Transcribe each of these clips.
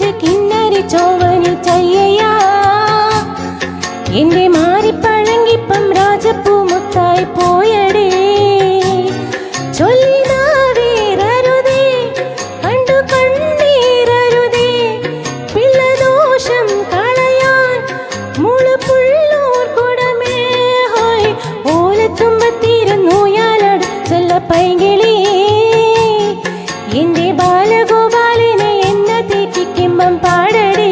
കുളിപ്പിച്ച് കിന്നരി ചോവനി ചയ്യയാ എന്റെ മാറിപ്പഴങ്കിപ്പം രാജപ്പൂ മുത്തായി പോയടേ ചൊല്ലിനാവേറരുതേ കണ്ടു കണ്ണീരരുതേ പിള്ളദോഷം കളയാൻ മുളുപുള്ളൂർ കുടമേ ഹോയ് ഓലത്തുമ്പത്തിരുന്നു യാലട് ചൊല്ല പൈകിളി എന്റെ ബാലഗോപാലനെ എന്ന തീറ്റിക്കുമ്പം പാടടേ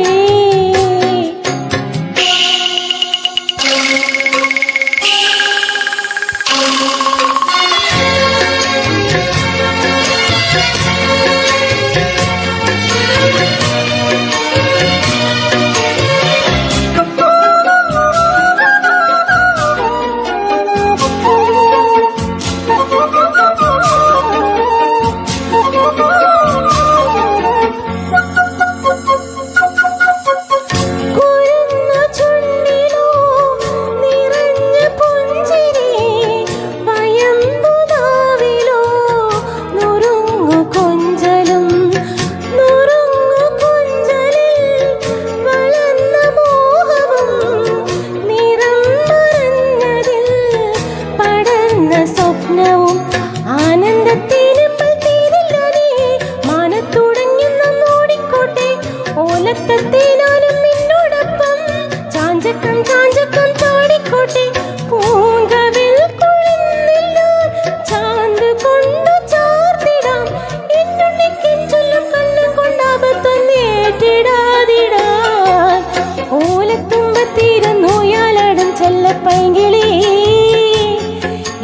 പൈകിളി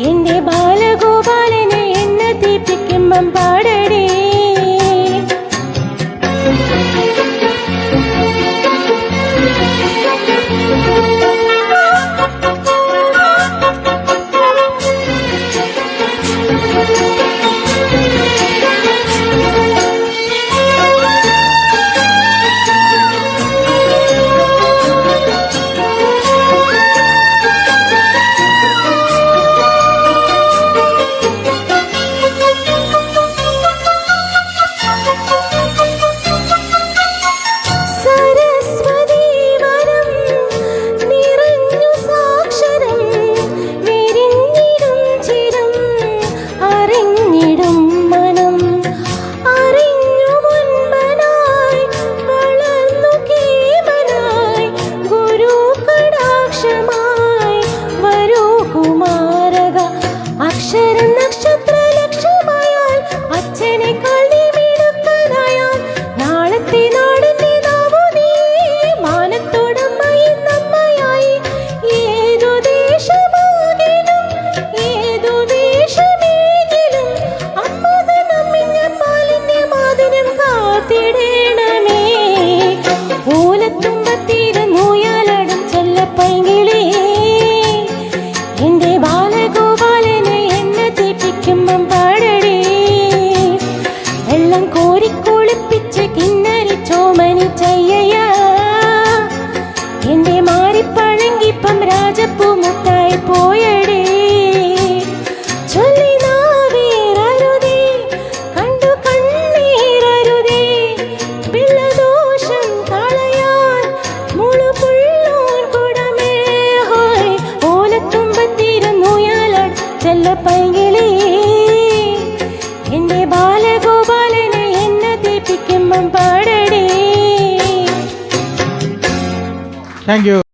എന്റെ ബാലഗോപാലനെ എന്ന തീപ്പിക്കുമ്പം പാടടേ കുളിപ്പിച്ച് കിന്നരി ചോമനി ചയ്യയാ എന്റെ മാറിപ്പഴങ്കിപ്പം രാജപ്പൂ മുത്തായി പോയടേ ചൊല്ലിനാവേറരുതേ കണ്ടു കണ്ണീരരുതേ പിള്ളദോഷം കളയാൻ മുളുപുള്ളൂർ കുടമേ ഹോയ് ഓലത്തുമ്പത്തിരുന്നു യാലട് ചെല്ല പൈകിളി എന്റെ ബാലഗോപാലനെ എന്ന തീപ്പിക്കുമ്പം പാടടേ. Thank you.